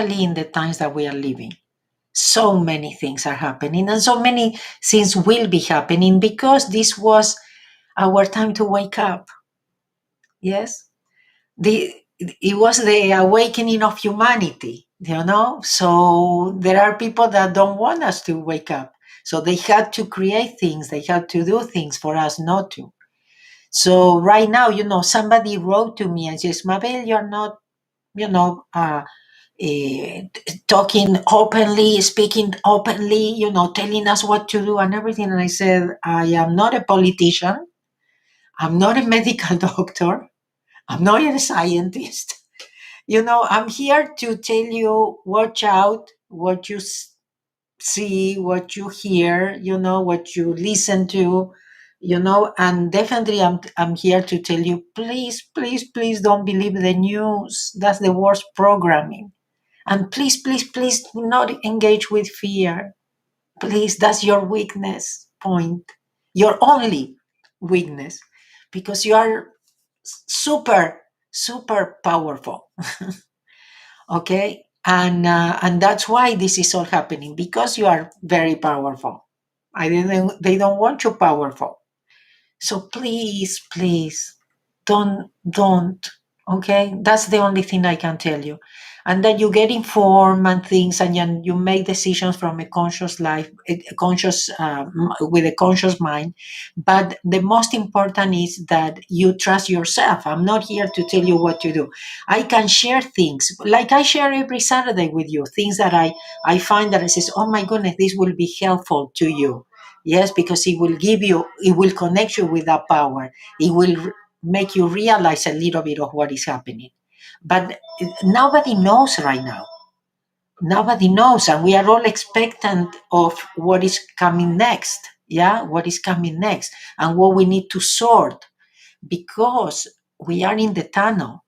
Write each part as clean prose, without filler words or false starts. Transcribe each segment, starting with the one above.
in the times that we are living. So many things are happening, and so many things will be happening because this was our time to wake up. Yes, it was the awakening of humanity. So there are people that don't want us to wake up. So they had to create things. They had to do things for us not to. So right now, somebody wrote to me and says, "Mabel, you're not, you know, uh, talking openly, speaking openly, telling us what to do and everything." And I said, "I am not a politician. I'm not a medical doctor. I'm not a scientist. I'm here to tell you, watch out, what you see, what you hear, what you listen to, and definitely I'm here to tell you, please, please, please don't believe the news. That's the worst programming. And please, please, please do not engage with fear. Please, that's your weakness point, your only weakness, because you are super, super powerful." Okay, and that's why this is all happening, because you are very powerful. They don't want you powerful. So please, please, don't. Okay, that's the only thing I can tell you, and that you get informed and things, and you make decisions from a conscious life, with a conscious mind. But the most important is that you trust yourself. I'm not here to tell you what to do. I can share things like I share every Saturday with you, things that I find that I says, "Oh my goodness, this will be helpful to you." Yes, because it will connect you with that power. It will make you realize a little bit of what is happening. But nobody knows right now. Nobody knows. And we are all expectant of what is coming next. Yeah, what is coming next and what we need to sort, because we are in the tunnel,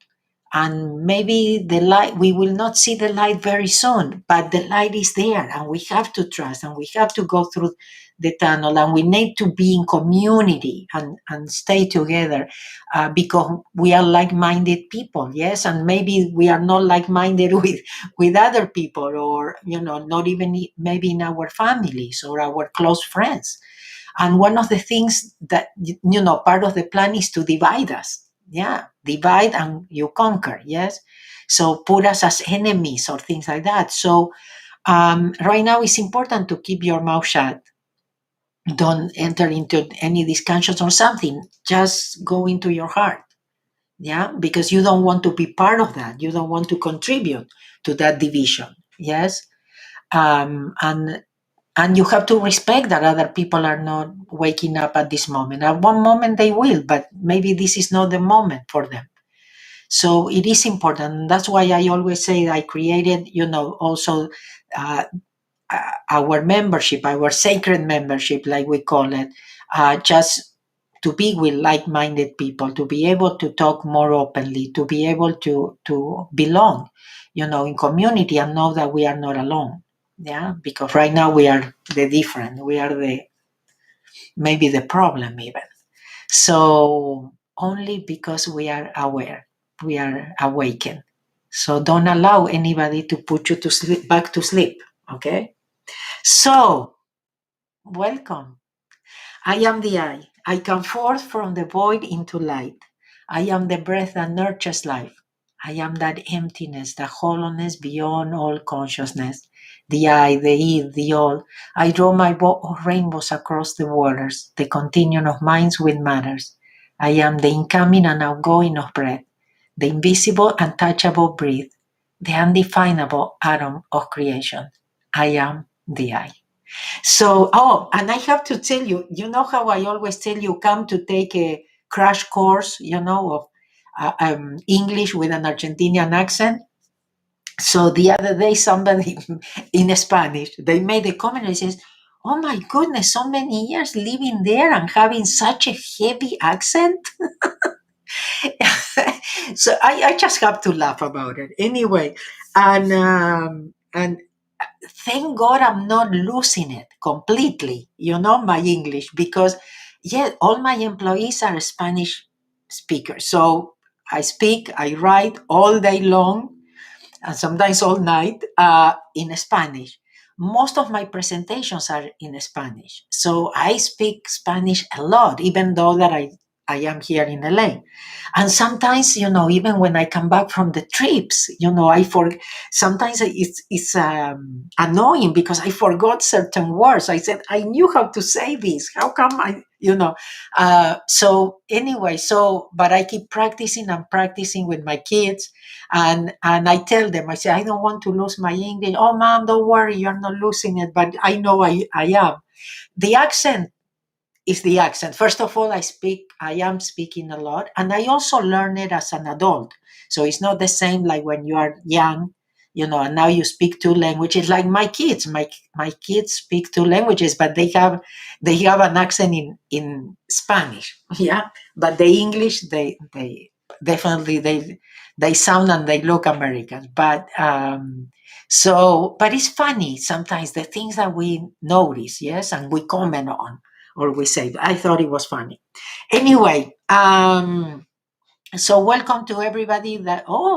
and maybe the light, we will not see the light very soon, but the light is there, and we have to trust, and we have to go through the tunnel, and we need to be in community and stay together, because we are like-minded people. Yes, and maybe we are not like-minded with other people, or not even maybe in our families or our close friends. And one of the things that, part of the plan is to divide us. Yeah, divide and you conquer. Yes. So put us as enemies or things like that. So right now it's important to keep your mouth shut. Don't enter into any discussions or something. Just go into your heart. Yeah, because you don't want to be part of that. You don't want to contribute to that division. Yes. And you have to respect that other people are not waking up at this moment. At one moment they will, but maybe this is not the moment for them. So it is important. That's why I always say I created, also uh, our membership, our sacred membership, like we call it, just to be with like-minded people, to be able to talk more openly, to be able to belong, in community, and know that we are not alone. Yeah, because right now we are the different. We are maybe the problem even. So only because we are aware, we are awakened. So don't allow anybody to put you to sleep, back to sleep. Okay. So welcome. I am the I. I come forth from the void into light. I am the breath that nurtures life. I am that emptiness, the hollowness beyond all consciousness. The I, the Id, the All. I draw my bow of rainbows across the waters, the continuum of minds with matters. I am the incoming and outgoing of breath, the invisible, untouchable breath, the undefinable atom of creation. I am the I. So, and I have to tell you, how I always tell you, come to take a crash course, of English with an Argentinian accent. So the other day, somebody in Spanish, they made a comment and says, "Oh my goodness, so many years living there and having such a heavy accent." So I just have to laugh about it anyway. And thank God I'm not losing it completely, my English, because all my employees are Spanish speakers. So I speak, I write all day long. and sometimes all night in Spanish. Most of my presentations are in Spanish. So I speak Spanish a lot, even though that I am here in LA. And sometimes, even when I come back from the trips, sometimes it's annoying because I forgot certain words. I said, I knew how to say this. How come so anyway, but I keep practicing and practicing with my kids, and I tell them, I say, I don't want to lose my English. Oh, mom, don't worry, you're not losing it, but I know I am. The accent is the accent. First of all, I am speaking a lot, and I also learn it as an adult. So it's not the same like when you are young, and now you speak two languages. Like my kids, my kids speak two languages, but they have an accent in Spanish, yeah. But the English, they definitely they sound and they look American, but it's funny sometimes the things that we notice, yes, and we comment on or we say. I thought it was funny. Anyway, so welcome to everybody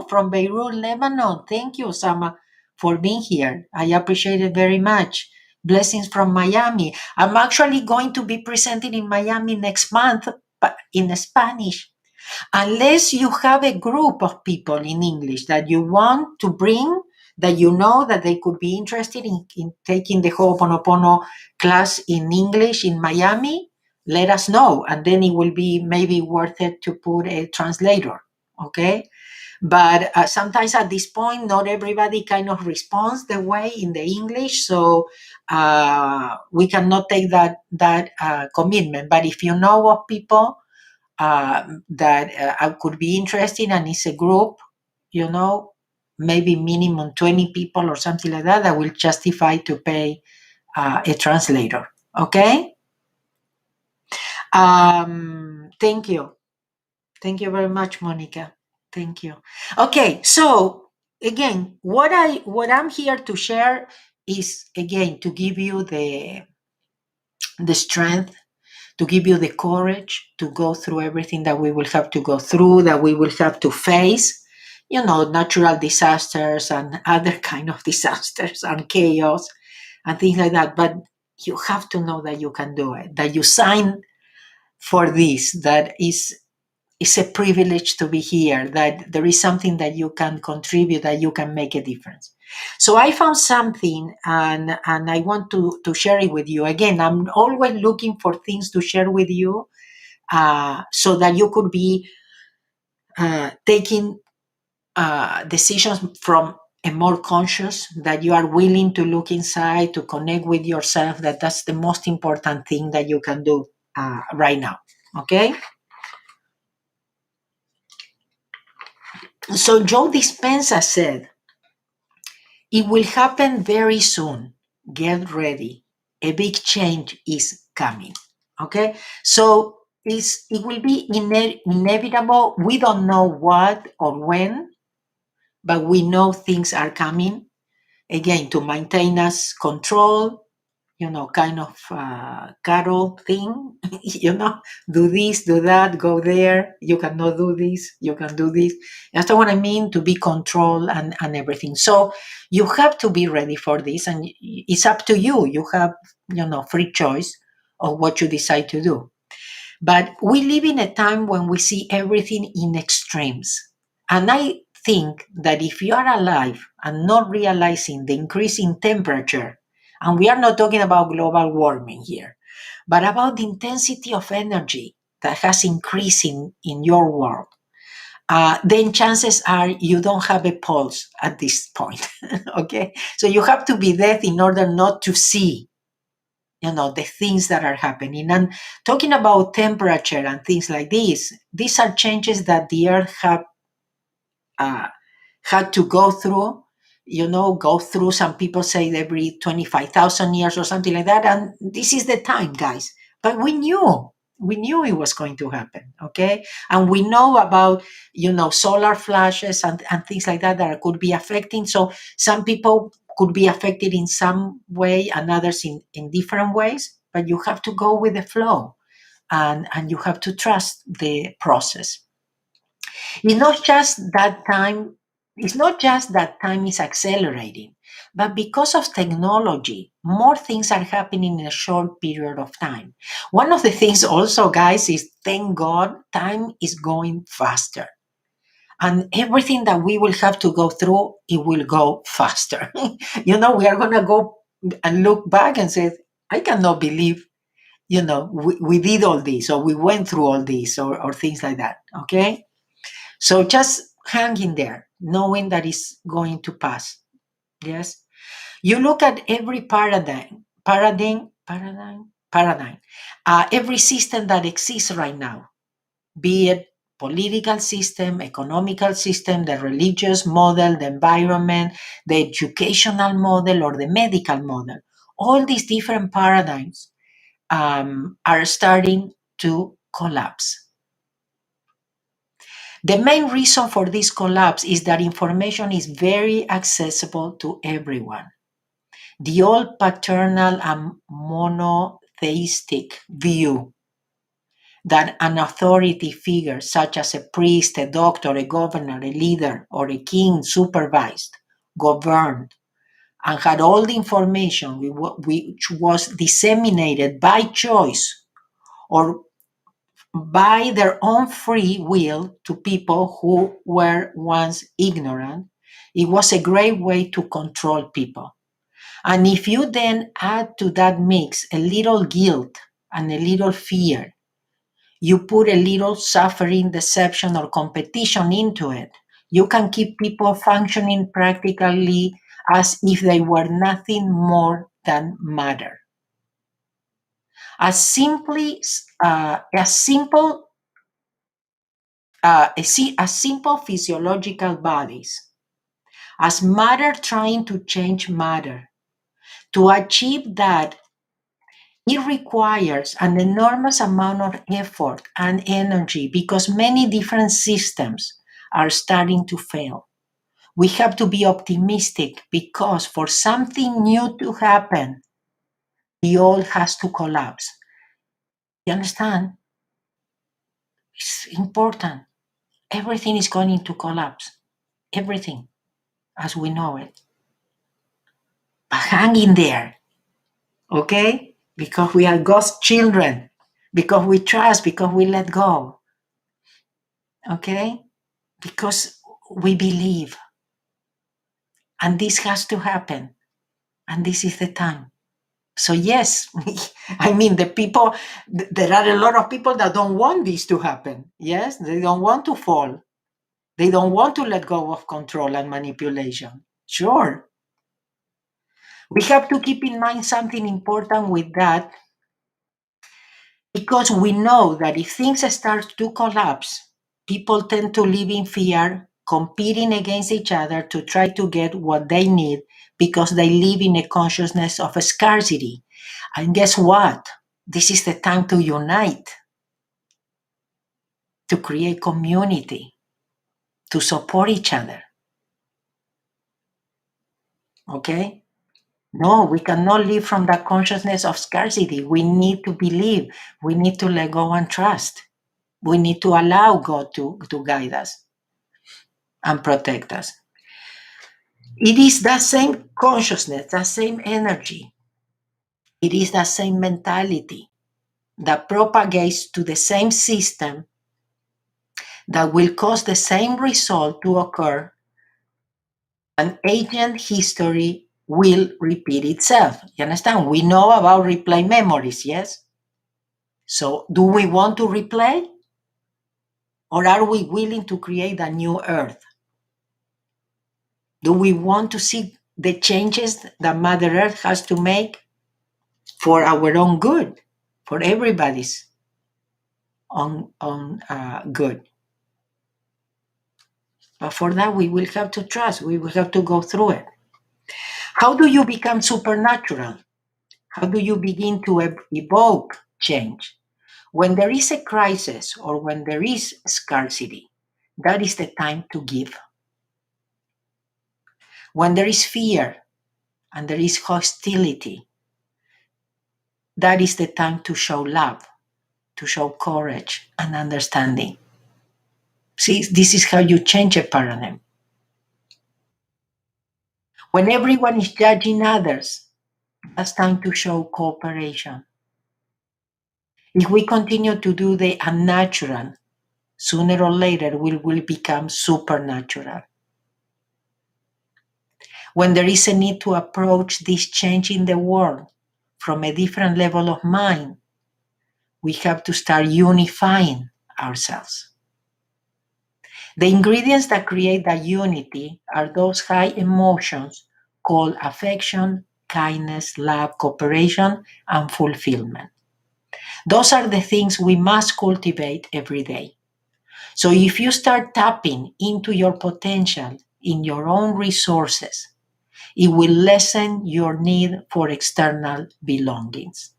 from Beirut, Lebanon. Thank you, Sama, for being here. I appreciate it very much. Blessings from Miami. I'm actually going to be presenting in Miami next month, but in Spanish. Unless you have a group of people in English that you want to bring, that you know that they could be interested in taking the Ho'oponopono class in English in Miami, let us know. And then it will be maybe worth it to put a translator. Okay. But sometimes at this point, not everybody kind of responds the way in the English. So we cannot take that commitment. But if you know of people that could be interesting, and it's a group, you know, maybe minimum 20 people or something like that will justify to pay a translator. Okay. Thank you. Thank you very much, Monica. Thank you. Okay. So again, what I'm here to share is, again, to give you the strength, to give you the courage to go through everything that we will have to go through, that we will have to face, natural disasters and other kind of disasters and chaos and things like that. But you have to know that you can do it, that you sign for this, that is a privilege to be here, that there is something that you can contribute, that you can make a difference. So I found something, and I want to share it with you. Again, I'm always looking for things to share with you, so that you could be taking decisions from a more conscious, that you are willing to look inside, to connect with yourself, that's the most important thing that you can do right now. Okay. So Joe Dispenza said, it will happen very soon. Get ready. A big change is coming. Okay. So it will be inevitable. We don't know what or when, but we know things are coming. Again, to maintain us control, kind of cattle thing, do this, do that, go there. You cannot do this, you can do this. That's what I mean, to be controlled and everything. So you have to be ready for this, and it's up to you. You have, free choice of what you decide to do. But we live in a time when we see everything in extremes. And I think that if you are alive and not realizing the increase in temperature, and we are not talking about global warming here, but about the intensity of energy that has increased in your world, then chances are you don't have a pulse at this point. Okay? So you have to be dead in order not to see the things that are happening. And talking about temperature and things like this, these are changes that the earth have uh, had to go through. Some people say every 25,000 years or something like that, and this is the time, guys. But we knew it was going to happen. Okay. And we know about solar flashes and things like that could be affecting. So some people could be affected in some way and others in different ways, but you have to go with the flow, and you have to trust the process. It's not just that time It's not just that time is accelerating, but because of technology, more things are happening in a short period of time. One of the things also, guys, is thank God time is going faster. And everything that we will have to go through, it will go faster. We are going to go and look back and say, I cannot believe, we did all this, or we went through all this, or things like that. Okay. So just hang in there, knowing that it's going to pass. Yes. You look at every paradigm, every system that exists right now, be it political system, economical system, the religious model, the environment, the educational model, or the medical model. All these different paradigms are starting to collapse. The main reason for this collapse is that information is very accessible to everyone. The old paternal and monotheistic view that an authority figure, such as a priest, a doctor, a governor, a leader, or a king, supervised, governed, and had all the information which was disseminated by choice or by their own free will to people who were once ignorant, it was a great way to control people. And if you then add to that mix a little guilt and a little fear, you put a little suffering, deception, or competition into it, you can keep people functioning practically as if they were nothing more than matter. As simply as simple as simple physiological bodies, as matter trying to change matter. To achieve that, it requires an enormous amount of effort and energy because many different systems are starting to fail. We have to be optimistic because for something new to happen, the old has to collapse. You understand? It's important. Everything is going to collapse. Everything as we know it. But hang in there, okay? Because we are God's children, because we trust, because we let go, okay? Because we believe. And this has to happen. And this is the time. So, yes, I mean, there are a lot of people that don't want this to happen. Yes, they don't want to fall. They don't want to let go of control and manipulation. Sure. We have to keep in mind something important with that because we know that if things start to collapse, people tend to live in fear, competing against each other to try to get what they need because they live in a consciousness of a scarcity. And guess what? This is the time to unite, to create community, to support each other. Okay? No, we cannot live from that consciousness of scarcity. We need to believe. We need to let go and trust. We need to allow God to guide us and protect us. It is that same consciousness, that same energy. It is that same mentality that propagates to the same system that will cause the same result to occur. An ancient history will repeat itself. You understand? We know about replay memories, yes? So do we want to replay? Or are we willing to create a new earth? Do we want to see the changes that Mother Earth has to make for our own good, for everybody's own good? But for that, we will have to trust. We will have to go through it. How do you become supernatural? How do you begin to evoke change? When there is a crisis or when there is scarcity, that is the time to give. When there is fear and there is hostility, that is the time to show love, to show courage and understanding. See, this is how you change a paradigm. When everyone is judging others, that's time to show cooperation. If we continue to do the unnatural, sooner or later we will become supernatural. When there is a need to approach this change in the world from a different level of mind, we have to start unifying ourselves. The ingredients that create that unity are those high emotions called affection, kindness, love, cooperation, and fulfillment. Those are the things we must cultivate every day. So if you start tapping into your potential in your own resources, it will lessen your need for external belongings.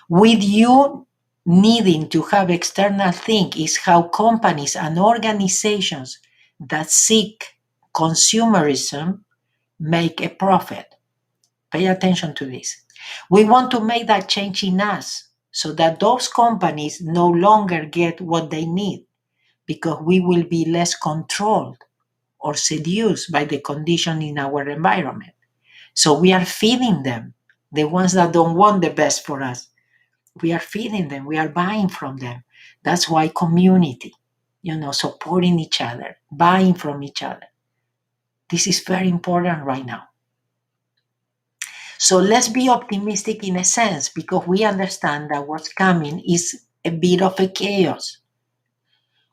With you needing to have external things is how companies and organizations that seek consumerism make a profit. Pay attention to this. We want to make that change in us so that those companies no longer get what they need because we will be less controlled or seduced by the condition in our environment. So we are feeding them, the ones that don't want the best for us. We are feeding them, we are buying from them. That's why community, supporting each other, buying from each other. This is very important right now. So let's be optimistic in a sense because we understand that what's coming is a bit of a chaos.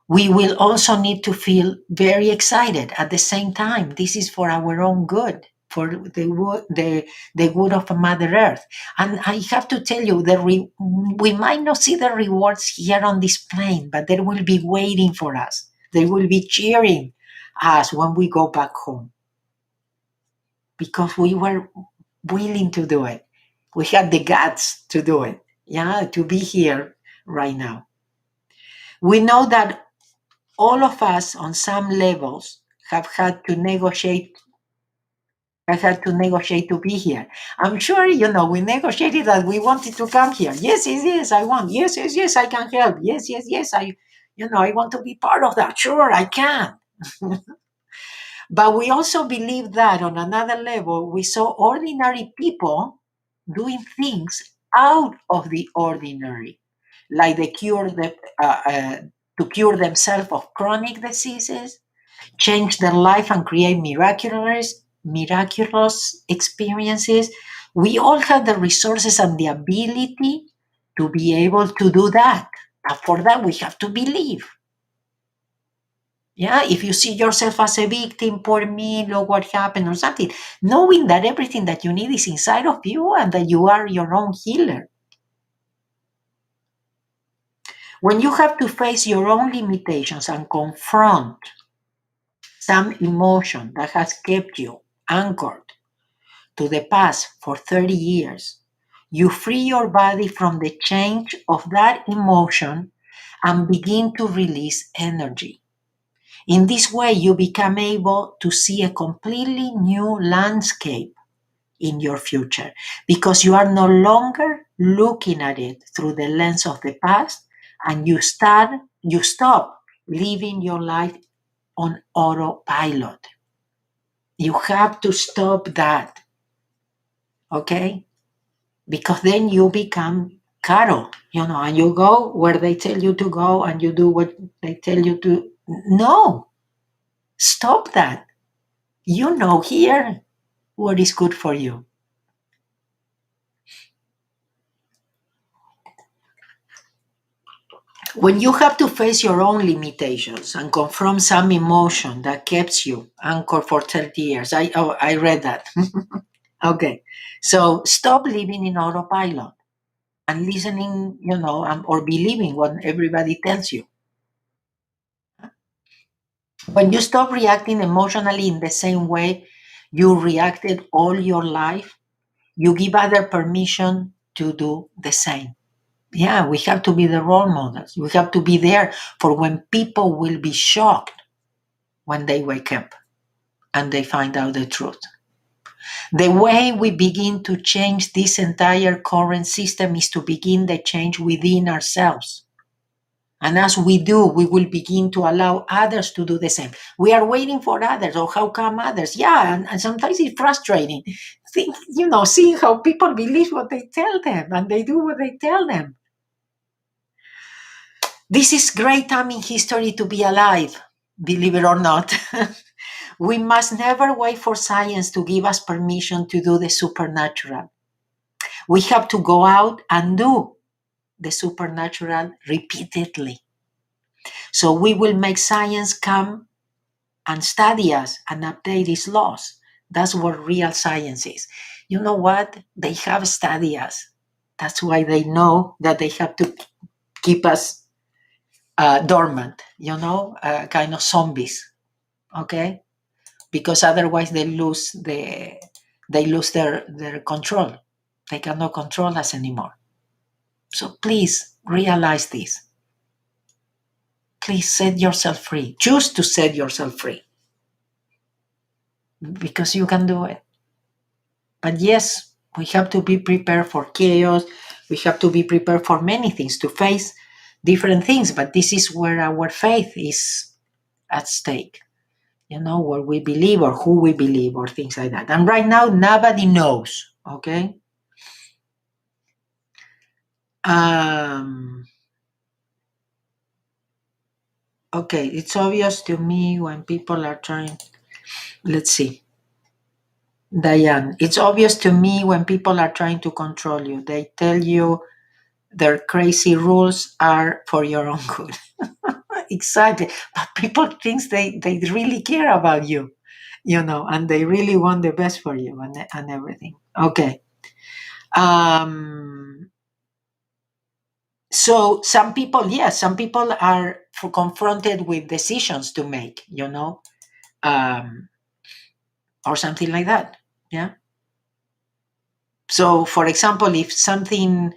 We will also need to feel very excited at the same time. This is for our own good, for the good of Mother Earth. And I have to tell you, we might not see the rewards here on this plane, but they will be waiting for us. They will be cheering us when we go back home because we were willing to do it. We had the guts to do it, to be here right now. We know that all of us on some levels have had to negotiate to be here. I'm sure, we negotiated that we wanted to come here. Yes, yes, yes, I want. Yes, yes, yes, I can help. Yes, yes, yes, I want to be part of that. Sure, I can. But we also believe that on another level, we saw ordinary people doing things out of the ordinary, like to cure themselves of chronic diseases, change their life and create miraculous experiences. We all have the resources and the ability to be able to do that. And for that, we have to believe. Yeah, if you see yourself as a victim, poor me, look what happened, or something, knowing that everything that you need is inside of you and that you are your own healer. When you have to face your own limitations and confront some emotion that has kept you anchored to the past for 30 years, you free your body from the change of that emotion and begin to release energy. In this way, you become able to see a completely new landscape in your future because you are no longer looking at it through the lens of the past and you stop living your life on autopilot. You have to stop that. Okay? Because then you become cattle, and you go where they tell you to go and you do what they tell you to. No, stop that. You know here what is good for you. When you have to face your own limitations and confront some emotion that keeps you anchored for 30 years, I read that. Okay, so stop living in autopilot and listening, or believing what everybody tells you. When you stop reacting emotionally in the same way you reacted all your life, you give other permission to do the same. Yeah, we have to be the role models. We have to be there for when people will be shocked when they wake up and they find out the truth. The way we begin to change this entire current system is to begin the change within ourselves. And as we do, we will begin to allow others to do the same. We are waiting for others, or how come others? Yeah, and sometimes it's frustrating. Think, seeing how people believe what they tell them and they do what they tell them. This is great time in history to be alive, believe it or not. We must never wait for science to give us permission to do the supernatural. We have to go out and do the supernatural repeatedly. So we will make science come and study us and update its laws. That's what real science is. You know what? They have studied us. That's why they know that they have to keep us dormant, kind of zombies. Okay, because otherwise they lose their control. They cannot control us anymore. So please realize this. Please set yourself free. Choose to set yourself free because you can do it. But yes, we have to be prepared for chaos. We have to be prepared for many things, to face different things. But this is where our faith is at stake. What we believe or who we believe or things like that. And right now, nobody knows. Okay. Okay, it's obvious to me when people are trying. Let's see. Diane, it's obvious to me when people are trying to control you. They tell you their crazy rules are for your own good. Exactly. But people think they really care about you, and they really want the best for you and everything. Okay. So some people are confronted with decisions to make, or something like that. Yeah. So, for example, if something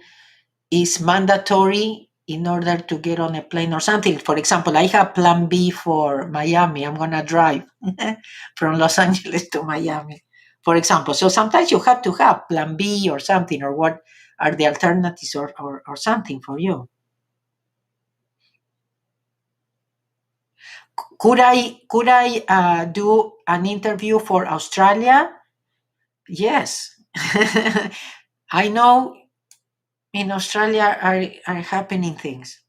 is mandatory in order to get on a plane or something, for example, I have plan B for Miami. I'm going to drive from Los Angeles to Miami, for example. So sometimes you have to have plan B or something, or what are the alternatives or something for you. Could I do an interview for Australia? Yes. I know in Australia are happening things.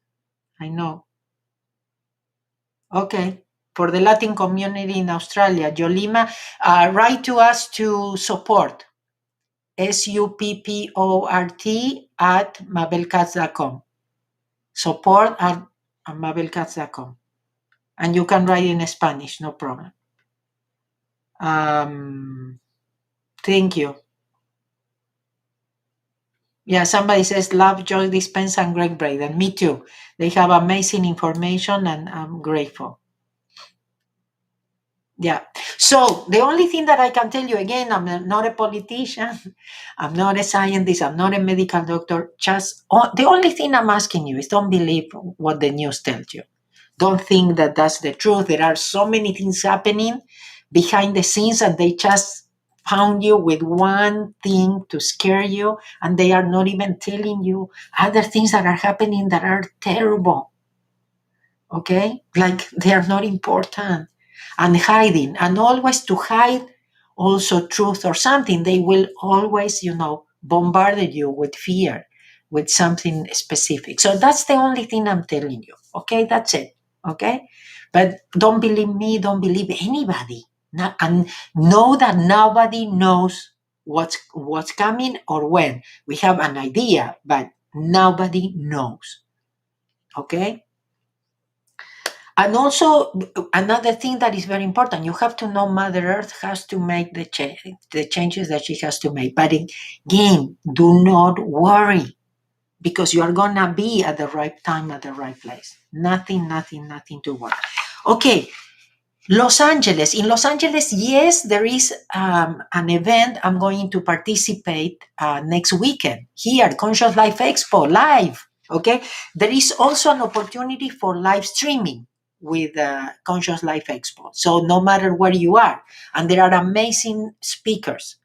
I know. Okay. For the Latin community in Australia, Yolima, write to us to support, support at mabelkatz.com. Support at mabelkatz.com. And you can write in Spanish, no problem. Thank you. Yeah, somebody says, love Joy Dispenza and Greg Braden. Me too. They have amazing information and I'm grateful. Yeah. So the only thing that I can tell you, again, I'm not a politician. I'm not a scientist. I'm not a medical doctor. The only thing I'm asking you is don't believe what the news tells you. Don't think that that's the truth. There are so many things happening behind the scenes and they just found you with one thing to scare you, and they are not even telling you other things that are happening that are terrible. Okay? Like they are not important. And hiding, and always to hide also truth or something. They will always, bombard you with fear, with something specific. So that's the only thing I'm telling you. Okay? That's it. Okay? But don't believe me, don't believe anybody. And know that nobody knows what's coming or when. We have an idea, but nobody knows. Okay? And also, another thing that is very important, you have to know Mother Earth has to make the changes that she has to make. But again, do not worry, because you are going to be at the right time, at the right place. Nothing to worry. Okay, Los Angeles. In Los Angeles, yes, there is an event I'm going to participate next weekend here, Conscious Life Expo, live. Okay, there is also an opportunity for live streaming with Conscious Life Expo. So no matter where you are, and there are amazing speakers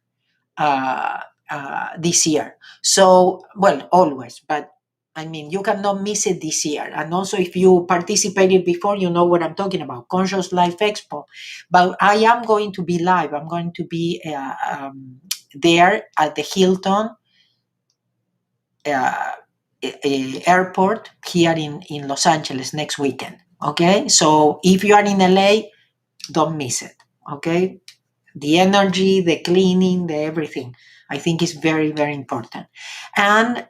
this year. So, well, always, but I mean, you cannot miss it this year. And also, if you participated before, you know what I'm talking about, Conscious Life Expo. But I am going to be live. I'm going to be there at the Hilton uh, airport here in Los Angeles next weekend. Okay, so if you are in LA, don't miss it. Okay, the energy, the cleaning, the everything. I think is very, very important. And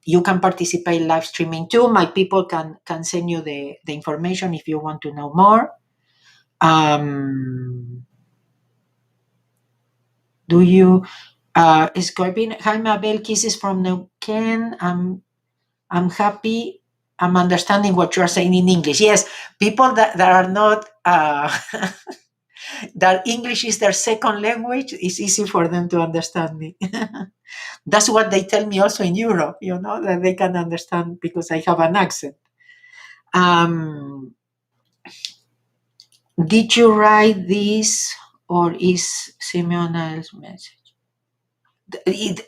you can participate live streaming too. My people can send you the information if you want to know more. Do you Scorpion? Hi, Mabel. Kisses from Neuquén. I'm happy. I'm understanding what you are saying in English. Yes, people that are not that English is their second language, it's easy for them to understand me. That's what they tell me also in Europe, that they can understand because I have an accent. Um, did you write this or is Simeona's message? Do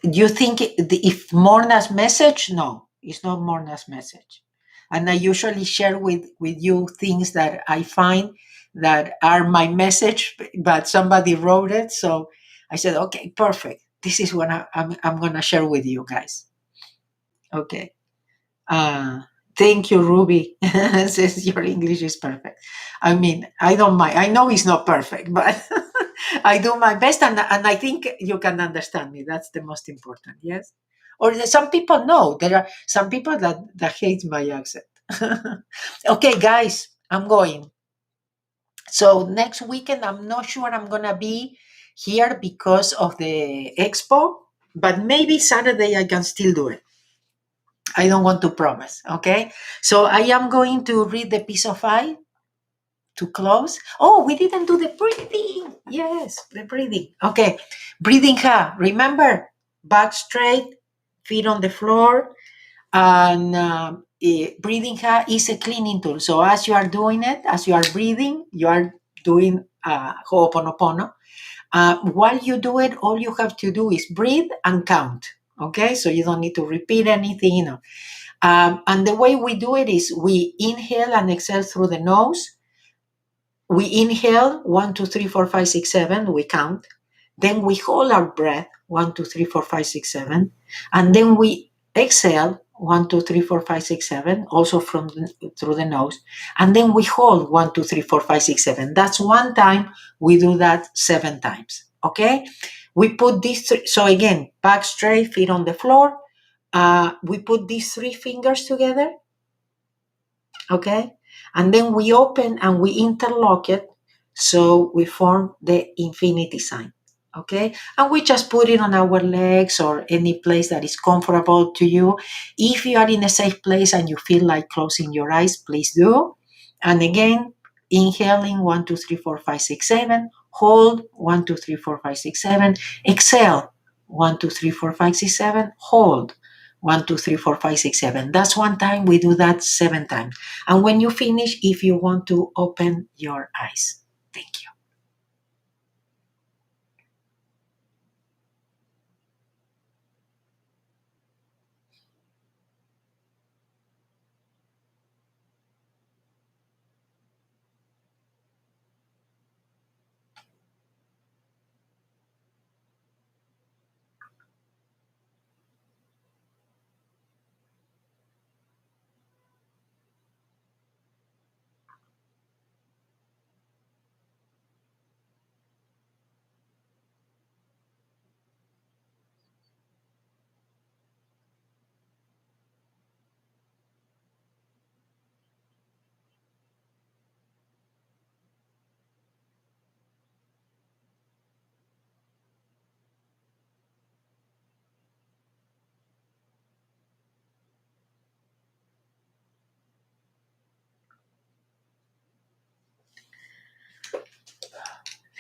you think if Morna's message? No, it's not Morna's message. And I usually share with you things that I find that are my message, but somebody wrote it. So I said, okay, perfect. This is what I'm going to share with you guys. Okay. Uh, Thank you, Ruby. Says your English is perfect. I mean, I don't mind. I know it's not perfect, but I do my best, and I think you can understand me. That's the most important. Yes. Or some people know. There are some people that hate my accent. Okay, guys, I'm going. So next weekend, I'm not sure I'm gonna be here because of the expo, but maybe Saturday I can still do it. I don't want to promise. Okay. So I am going to read the piece of eye to close. Oh, we didn't do the breathing. Yes, the breathing. Okay. Breathing ha. Remember, back straight, feet on the floor. And breathing ha is a cleaning tool. So as you are doing it, as you are breathing, you are doing Ho'oponopono. While you do it, all you have to do is breathe and count. Okay. So you don't need to repeat anything. And the way we do it is we inhale and exhale through the nose. We inhale 1, 2, 3, 4, 5, 6, 7. We count. Then we hold our breath 1, 2, 3, 4, 5, 6, 7. And then we exhale 1, 2, 3, 4, 5, 6, 7. Also through the nose. And then we hold 1, 2, 3, 4, 5, 6, 7. That's one time. We do that 7 times. Okay. We put these three. So again, back straight, feet on the floor. We put these 3 fingers together. Okay. And then we open and we interlock it. So we form the infinity sign. Okay. And we just put it on our legs or any place that is comfortable to you. If you are in a safe place and you feel like closing your eyes, please do. And again, inhaling 1, 2, 3, 4, 5, 6, 7. Hold 1, 2, 3, 4, 5, 6, 7. Exhale 1, 2, 3, 4, 5, 6, 7. Hold 1, 2, 3, 4, 5, 6, 7. That's one time. We do that 7 times. And when you finish, if you want to open your eyes. Thank you.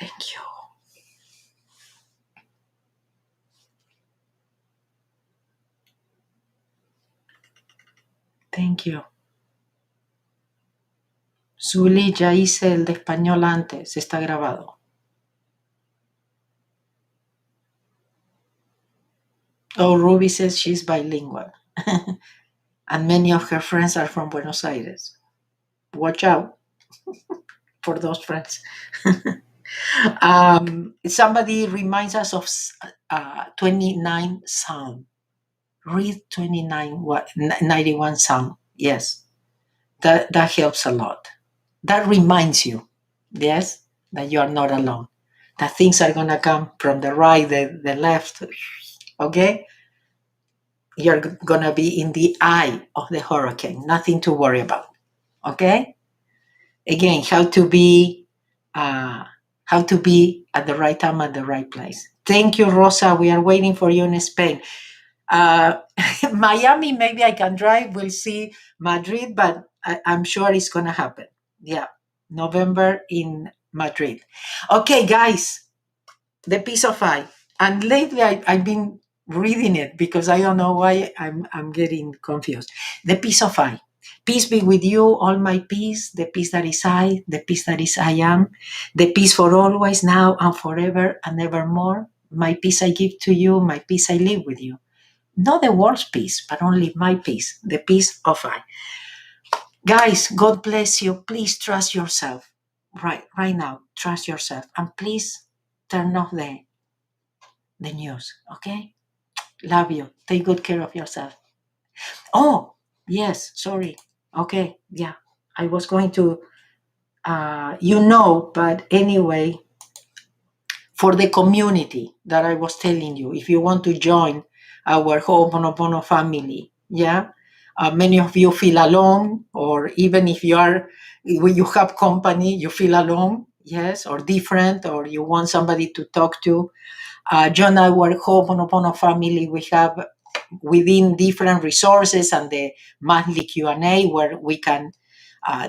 Thank you. Thank you. Zuli, ya hice el de español antes, está grabado. Oh, Ruby says she's bilingual. And many of her friends are from Buenos Aires. Watch out for those friends. Somebody reminds us of 29 Psalm. Read 91 Psalm. Yes, that helps a lot. That reminds you, yes, that you are not alone. That things are going to come from the right, the left. Okay? You're going to be in the eye of the hurricane. Nothing to worry about. Okay? Again, uh, how to be at the right time at the right place. Thank you, Rosa. We are waiting for you in Spain. Uh, Miami, maybe I can drive. We'll see Madrid, but I'm sure it's going to happen. Yeah, November in Madrid. Okay, guys, the Piece of Eye. And lately I've been reading it because I don't know why I'm getting confused. The Piece of Eye. Peace be with you, all my peace, the peace that is I, the peace that is I am, the peace for always, now and forever and evermore. My peace I give to you, my peace I live with you. Not the world's peace, but only my peace, the peace of I. Guys, God bless you. Please trust yourself. Right now, trust yourself. And please turn off the news, okay? Love you. Take good care of yourself. Oh, yes, sorry. Okay, yeah. I was going to, but anyway, for the community that I was telling you, if you want to join our Ho'oponopono family, yeah, many of you feel alone, or even if when you have company, you feel alone, yes, or different, or you want somebody to talk to. Join our Ho'oponopono family. We have within different resources and the monthly Q&A where we can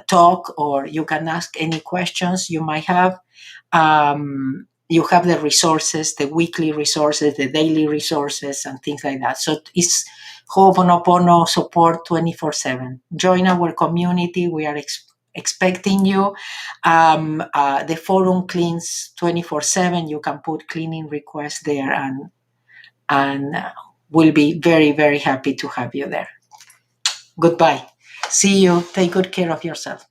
talk, or you can ask any questions you might have. You have the resources, the weekly resources, the daily resources, and things like that. So it's Ho'oponopono support 24/7. Join our community. We are expecting you. The forum cleans 24/7. You can put cleaning requests there, and we'll be very, very happy to have you there. Goodbye. See you. Take good care of yourself.